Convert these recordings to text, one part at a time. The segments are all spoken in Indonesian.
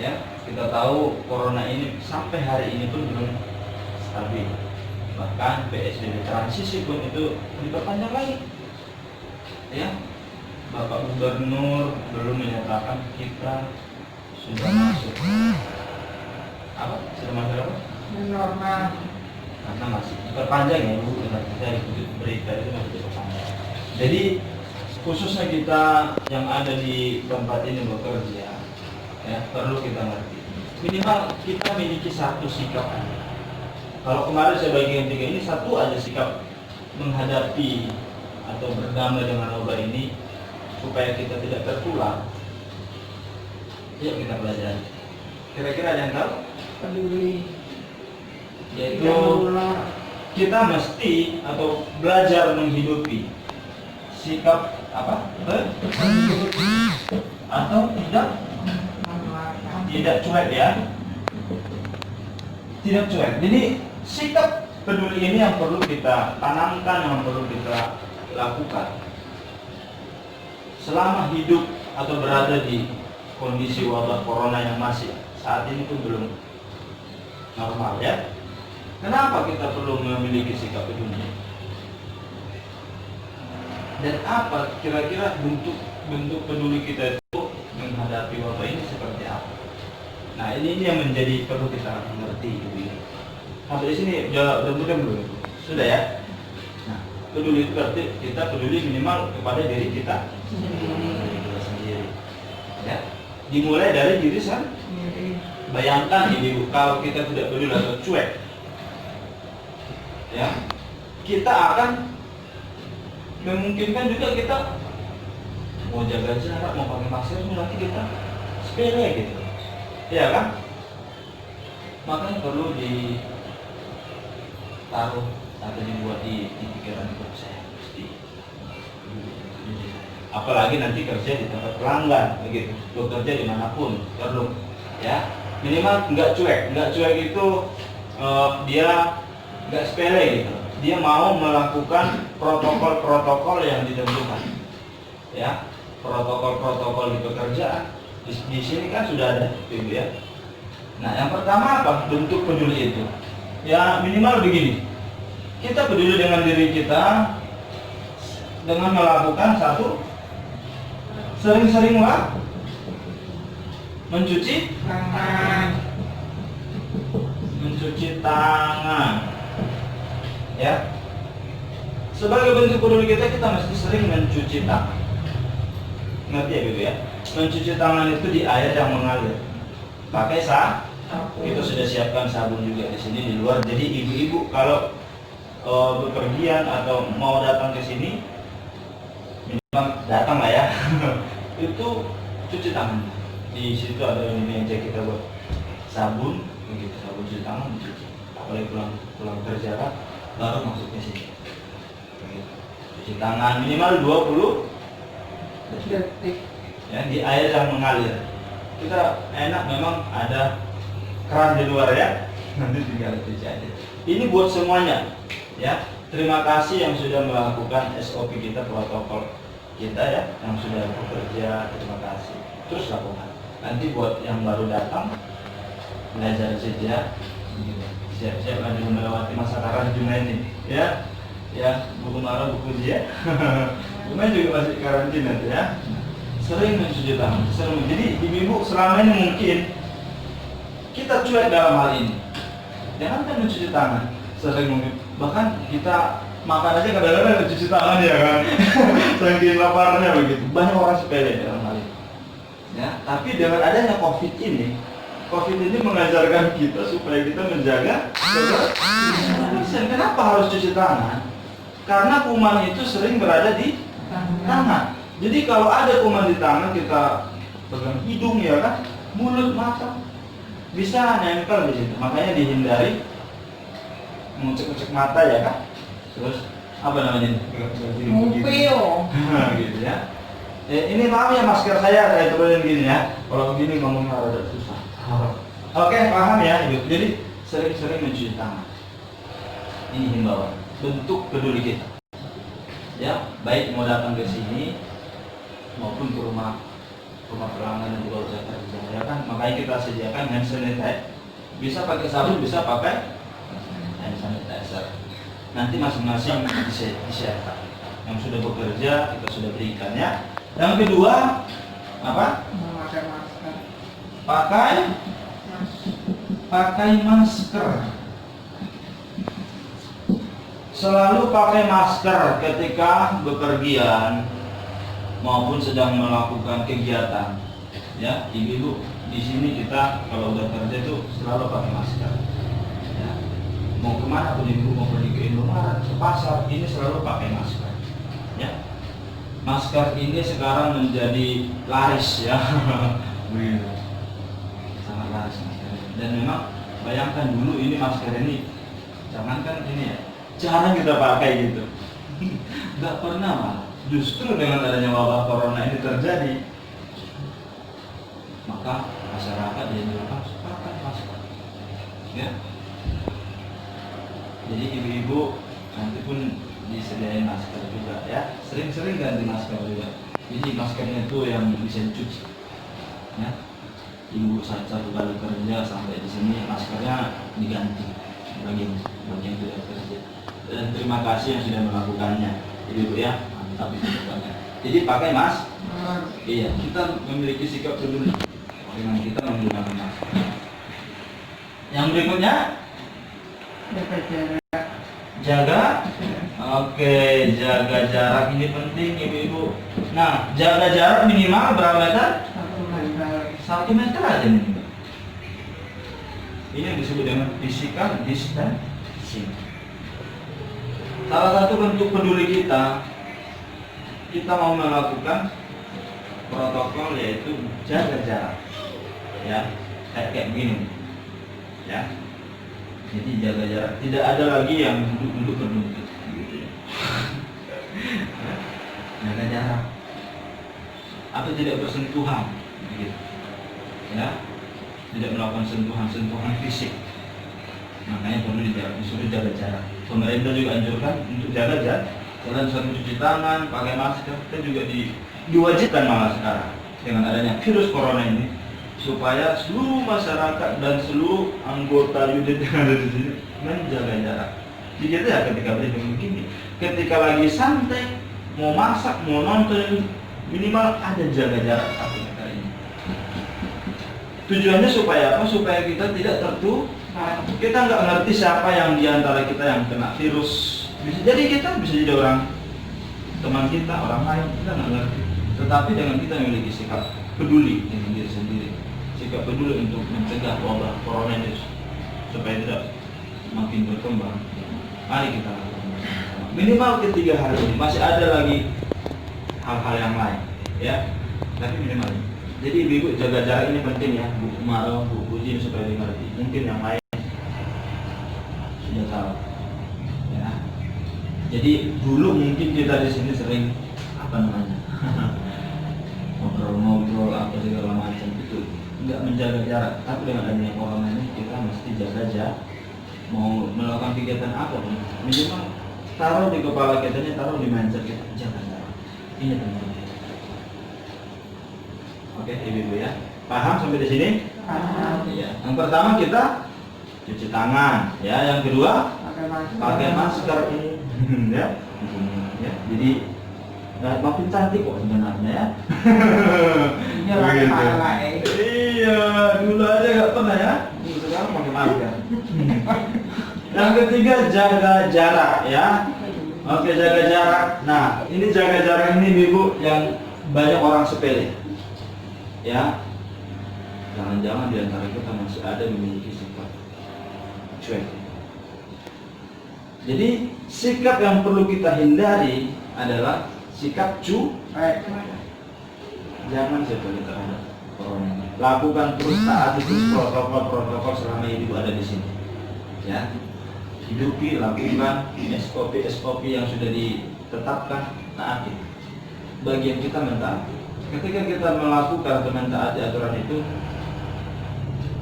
Ya, kita tahu corona ini sampai hari ini pun belum stabil. Bahkan PSBB transisi pun itu diperpanjang lagi. Ya, Bapak Gubernur belum menyatakan kita sudah masuk apa? Sudah masuk apa? Normal. Karena masih diperpanjang ya Bu, kita ikuti berita itu masih diperpanjang. Jadi khususnya kita yang ada di tempat ini bekerja, ya perlu kita ngerti. Minimal kita memiliki satu sikap. Kalau kemarin saya bagikan tiga ini, satu aja sikap menghadapi atau berdamai dengan wabah ini supaya kita tidak tertular. Yuk kita pelajari. Kira-kira ada yang tahu? Peduli. Yaitu kita mesti atau belajar menghidupi sikap apa? Atau tidak cuek ya. Tidak cuek. Jadi sikap peduli ini yang perlu kita tanamkan, yang perlu kita lakukan selama hidup atau berada di kondisi wabah corona yang masih saat ini pun belum normal ya. Kenapa kita perlu memiliki sikap peduli? Dan apa kira-kira bentuk peduli kita itu menghadapi wabah ini seperti apa? Nah ini yang menjadi perlu kita mengerti gitu. Sampai di sini udah mudah belum? Sudah ya? Nah peduli itu berarti kita peduli minimal kepada diri kita sendiri. Ya, dimulai dari diri sendiri. Bayangkan ibu kalau kita tidak peduli atau cuek, ya kita akan memungkinkan juga kita mau jaga jarak, mau pakai masker, nanti kita sepele gitu, ya kan? Makanya perlu ditaruh atau dibuat di pikiran hidup saya mesti. Apalagi nanti kerja di tempat pelanggan, begitu, bekerja dimanapun perlu, ya minimal nggak cuek itu dia nggak sepele gitu. Dia mau melakukan protokol-protokol yang ditentukan, ya protokol-protokol di pekerjaan. Di sini kan sudah ada, gitu ya. Nah, yang pertama apa? Bentuk peduli itu. Ya minimal begini. Kita peduli dengan diri kita dengan melakukan satu, sering-seringlah mencuci tangan. Ya, sebagai bentuk peduli kita mesti sering mencuci tangan. Ngerti ya Ibu ya? Mencuci tangan itu di air yang mengalir. Pakai sabun. Kita sudah siapkan sabun juga di sini di luar. Jadi ibu-ibu kalau bepergian atau mau datang ke sini, minimal datang lah ya. Itu cuci tangan. Di situ ada meja kita buat sabun, begitu sabun cuci tangan dicuci. Apalagi pulang kerja kan, baru masuk ke sini. Cuci tangan minimal 20 detik ya, di air yang mengalir. Kita enak memang ada keran di luar ya, nanti tinggal cuci aja. Ini buat semuanya ya. Terima kasih yang sudah melakukan SOP kita, protokol kita ya, yang sudah bekerja, terima kasih. Terus lakukan. Nanti buat yang baru datang belajar saja, siap-siap lagi melewati masa karantina ini ya. Ya, buku marah buku dia. Cuma juga masih karantina ya. Sering mencuci tangan, sering. Jadi ibu selama ini mungkin kita cuek dalam hal ini. Jangan kan mencuci tangan, sering mungkin. Bahkan kita makan aja kadang-kadang mencuci tangan ya kan. Saking laparnya begitu. Banyak orang sepele dalam hal ini. Ya, tapi dengan adanya COVID ini mengajarkan kita supaya kita menjaga kebersihan. Kenapa harus cuci tangan? Karena kuman itu sering berada di tangan. Jadi kalau ada kuman di tangan, kita pegang hidung ya kan, mulut, mata, bisa nempel di situ. Makanya dihindari ngucek-ngucek mata ya kan. Terus apa namanya? Mupio. Gitu ya. Ini maaf ya masker saya turunin gini ya. Kalau begini ngomongnya rada susah. Oke, paham ya Ibu. Jadi sering-sering mencuci tangan. Ini himbauan, bentuk peduli kita. Ya, baik mau datang ke sini maupun ke rumah pelanggan yang juga kerja ya kan. Maka makanya kita sediakan hand sanitizer. Bisa pakai sabun, bisa pakai hand sanitizer. Nanti masing-masing disiapkan. Yang sudah bekerja kita sudah berikan ya. Yang kedua apa? Memakai masker. Pakai masker. Selalu pakai masker ketika bepergian maupun sedang melakukan kegiatan. Ya, ibu-ibu di sini kita kalau udah kerja itu selalu pakai masker. Ya. Mau kemana pun ibu, mau pergi ke Indomaret, ke pasar, ini selalu pakai masker. Ya. Masker ini sekarang menjadi laris ya. Sangat laris masker. Dan memang bayangkan dulu ini masker ini, jangankan ini ya, jarang kita pakai gitu. Nggak pernah malah. Justru dengan adanya wabah corona ini terjadi, maka masyarakat dianjurkan pakai masker. Ya. Jadi ibu-ibu nanti pun disediain masker juga ya. Sering-sering ganti masker juga. Jadi maskernya itu yang bisa dicuci. Ya. Ibu satu kali kerja sampai di sini maskernya diganti bagian tidak kerja. Dan terima kasih yang sudah melakukannya, ibu ya. Mantap itu banget. Jadi pakai iya, kita memiliki sikap peduli dengan kita menggunakan masker. Yang berikutnya jaga. Oke, jaga jarak ini penting ibu-ibu. Nah, jaga jarak minimal berapa meter? 1 meter aja nih. Ini yang disebut dengan physical distancing. Salah satu bentuk peduli kita mau melakukan protokol yaitu jaga jarak. Ya, kayak begini. Ya. Jadi jaga jarak. Tidak ada lagi yang duduk berlutut. Gitu ya. Jaga jarak. Atau tidak bersentuhan. Gitu. Ya, tidak melakukan sentuhan fisik. Makanya perlu disuruh jaga jarak. Pemerintah juga anjurkan untuk jaga jarak. Selain satu cuci tangan, pakai masker, kita juga diwajibkan malah sekarang dengan adanya virus corona ini, supaya seluruh masyarakat dan seluruh anggota unit yang ada di sini menjaga jarak. Jadi kita ya ketika begini, ketika lagi santai, mau masak, mau nonton, minimal ada jaga jarak 1 meter ini. Tujuannya supaya apa? Supaya kita tidak tertular. Kita nggak ngerti siapa yang diantara kita yang kena virus. Bisa jadi kita, bisa jadi orang teman kita, orang lain, kita nggak ngerti. Tetapi dengan kita memiliki sikap peduli dengan diri sendiri, sikap peduli untuk mencegah wabah corona ini supaya tidak makin berkembang. Mari kita lakukan bersama. Minimal ketiga hari ini masih ada lagi hal-hal yang lain, ya. Tapi minimal. Jadi ibu jaga jarak ini penting ya, Bu Maro, Bu Puji supaya dimengerti. Mungkin yang lain sudah tahu. Ya. Jadi dulu mungkin kita di sini sering ngobrol-ngobrol apa segala macam itu nggak menjaga jarak. Tapi dengan adanya corona ini kita mesti jaga jarak. Mau melakukan kegiatan apa pun minimal taruh di kepala kita, taruh di mindset kita, jaga jarak. Ini penting. Oke, ibu-ibu ya. Paham sampai di sini? Paham. Iya. Yang pertama kita cuci tangan, ya. Yang kedua pakai masker ini, ya. Ya. Jadi makin cantik kok sebenarnya ya. Iya, pakai. Iya, dulu aja nggak pernah ya. Sekarang pakai masker. Yang ketiga jaga jarak ya. Oke, jaga jarak. Nah, ini jaga jarak ini ibu yang banyak orang sepele. Ya, jangan-jangan di antara kita masih ada memiliki sifat cuek. Jadi sikap yang perlu kita hindari adalah sikap cuek. Jangan sepele terhadap corona. Lakukan terus taati terus protokol selama ibu ada di sini. Ya, hidupi, lakukan SOP yang sudah ditetapkan, taati. Bagian kita mentaati. Ketika kita melakukan atau mentaati aturan itu,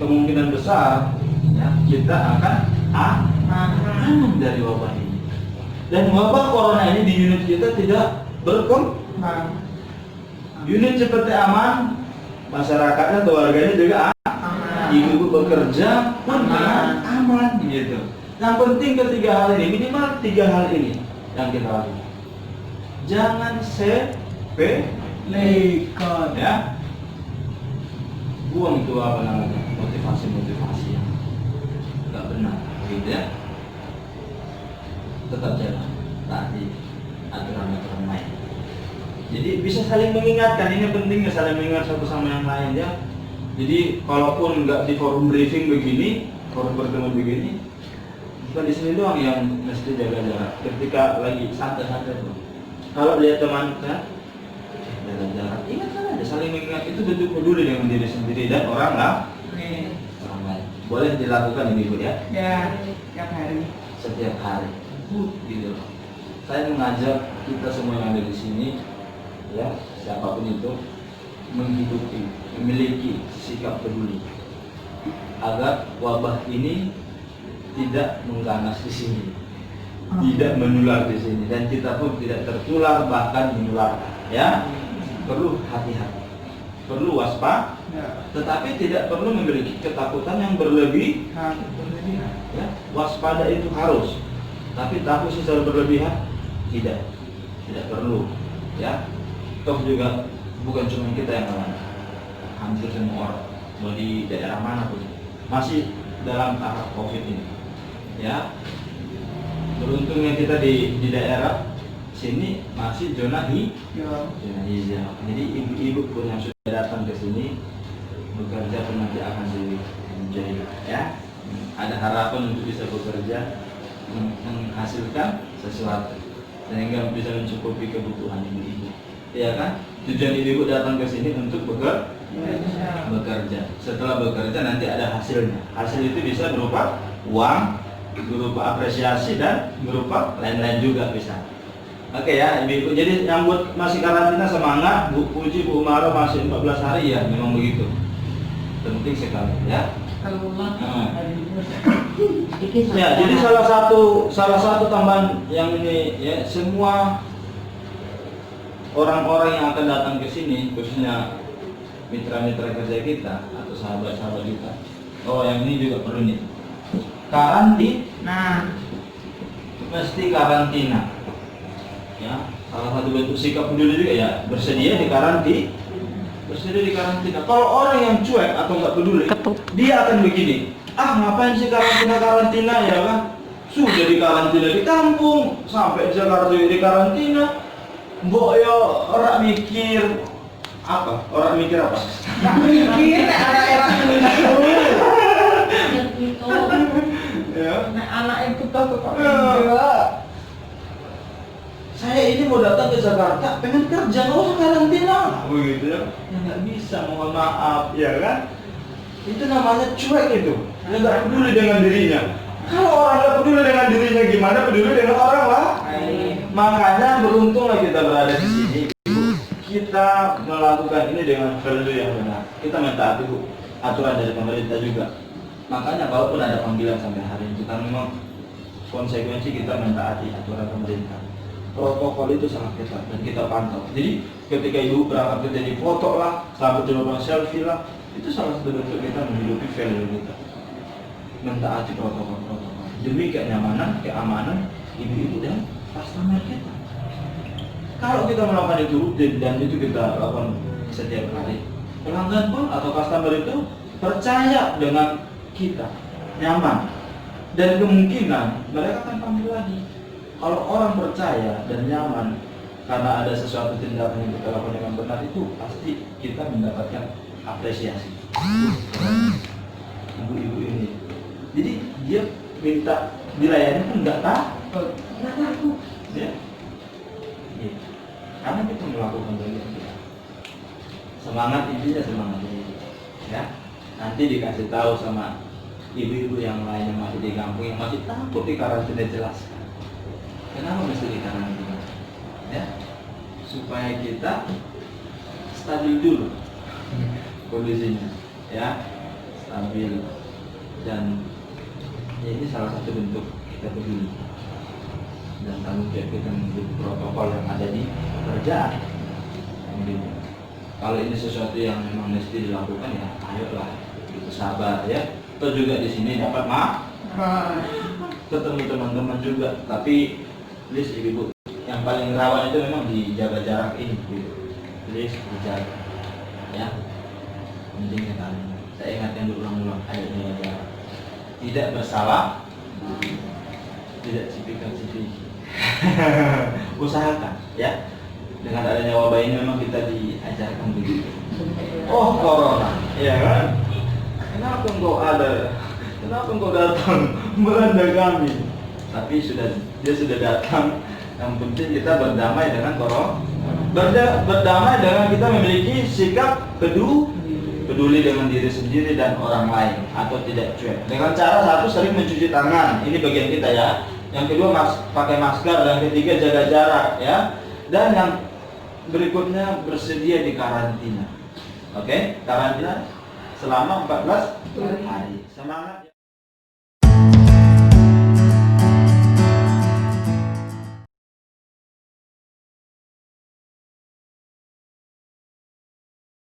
kemungkinan besar ya, kita akan aman dari wabah ini. Dan wabah corona ini di unit kita tidak berkembang. Unit seperti aman, masyarakatnya atau warganya juga ibu bekerja pun dengan aman gitu. Yang penting ketiga hal ini, minimal 3 hal ini yang kita lakukan. Jangan sepelekan ya. Buang itu apa namanya, motivasi yang nggak benar gitu ya. Tetap jalan, taati aturan-aturan main. Jadi bisa saling mengingatkan, ini pentingnya saling mengingat satu sama yang lain ya. Jadi kalaupun nggak di forum briefing begini, forum pertemuan begini, bukan di sini doang yang mesti jaga jarak. Ketika lagi santai-santai tuh, kalau lihat teman kan, jaga jarak. Ingatkan aja, saling mengingat itu bentuk peduli dengan diri sendiri dan orang lain. Boleh dilakukan ini Bu ya? Ya, setiap hari. Setiap hari, gitu. Saya mengajak kita semua yang ada di sini, ya siapapun itu, menghidupi, memiliki sikap peduli agar wabah ini tidak mengganas di sini, tidak menular di sini, dan kita pun tidak tertular bahkan menular. Ya, perlu hati-hati, perlu waspada, tetapi tidak perlu memiliki ketakutan yang berlebihan. Ya, waspada itu harus, tapi takut secara berlebihan tidak perlu. Ya, toh juga bukan cuma kita yang ngalamin, hampir semua orang, mau di daerah mana pun masih dalam tahap COVID ini. Ya, beruntungnya kita di daerah sini masih zona hijau. Jadi ibu-ibu pun yang sudah datang ke sini bekerja pun nanti akan dijaga. Ya, ada harapan untuk bisa bekerja, menghasilkan sesuatu sehingga bisa mencukupi kebutuhan ibu-ibu. Ya kan? Tujuan ibu datang ke sini untuk bekerja. Setelah bekerja nanti ada hasilnya. Hasil itu bisa berupa uang, berupa apresiasi, dan berupa lain-lain juga bisa. Oke ya, ibu-ibu. Jadi yang buat masih karantina semangat, Bu Puji, Bu Umaro masih 14 hari ya, memang begitu. Penting sekali ya. Ya, jadi salah satu tambahan yang ini ya, semua orang-orang yang akan datang ke sini, khususnya mitra-mitra kerja kita atau sahabat-sahabat kita. Oh, yang ini juga perlu nih. Karantina. Mesti karantina. Ya, salah satu bentuk sikap peduli juga ya, bersedia di karantina. Kalau orang yang cuek atau nggak peduli, dia akan begini. Ah, ngapain sih karantina ya kan? Sudah di karantina di kampung, sampai di Jakarta di karantina. Mbok yo orang mikir apa? Orang mikir apa? Nggak mikir, anak-anak itu. Ya. Anak itu tuh kok Saya ini mau datang ke Jakarta, pengen kerja, nggak usah karantina. Begitu ya? Ya nggak bisa, mohon maaf, ya kan? Itu namanya cuek itu. Dia nggak peduli dengan dirinya. Kalau orang nggak peduli dengan dirinya, gimana peduli dengan orang lah? Makanya beruntunglah kita berada di sini. Kita melakukan ini dengan value yang benar. Kita mentaati aturan dari pemerintah juga. Makanya kalaupun ada panggilan sampai hari ini, kita memang konsekuensi kita mentaati aturan pemerintah. Protokol itu sangat ketat dan kita pantau. Jadi ketika ibu berangkat kerja di foto lah, sampai di rumah selfie lah, itu salah satu bentuk kita menghidupi value kita. Mentaati protokol demi kenyamanan, keamanan ibu-ibu dan customer kita. Kalau kita melakukan itu rutin dan itu kita lakukan setiap hari, pelanggan pun atau customer itu percaya dengan kita, nyaman, dan kemungkinan mereka akan panggil lagi. Kalau orang percaya dan nyaman karena ada sesuatu tindakan yang kita lakukan dengan benar, itu pasti kita mendapatkan apresiasi. Ibu-ibu ini, jadi dia minta dilayani pun nggak takut, ya. Gitu. Karena kita melakukan begitu. Semangat intinya semangat ini, ya. Nanti dikasih tahu sama ibu-ibu yang lain yang masih di kampung yang masih takut di karantina, jelaskan kenapa mesti di karantina, ya, supaya kita stabil dulu kondisinya, ya, stabil, dan ya, ini salah satu bentuk kita peduli dan tanggung jawab kita mengikuti protokol yang ada di kerjaan. Kalau ini sesuatu yang memang mesti dilakukan, ya ayolah, itu bersabar ya. Atau juga di sini dapat ketemu teman-teman juga. Tapi please ibu-ibu, yang paling rawan itu memang dijaga jarak ini gitu. Please dijaga ya. Penting sekali. Saya ingatkan berulang-ulang, ayo jaga jarak. Tidak bersalah, tidak cipika-cipiki. Usahakan ya. Dengan adanya wabah ini memang kita diajarkan begitu. Oh corona, ya kan? Kenapa engkau ada? Kenapa engkau datang melanda kami? Tapi dia sudah datang. Yang penting kita berdamai dengan corona. Berdamai dengan kita memiliki sikap peduli dengan diri sendiri dan orang lain, atau tidak cuek. Dengan cara satu, sering mencuci tangan. Ini bagian kita ya. Yang kedua pakai masker, dan ketiga jaga jarak ya. Dan yang berikutnya bersedia di karantina. Oke, karantina selama 14 hari. Semangat.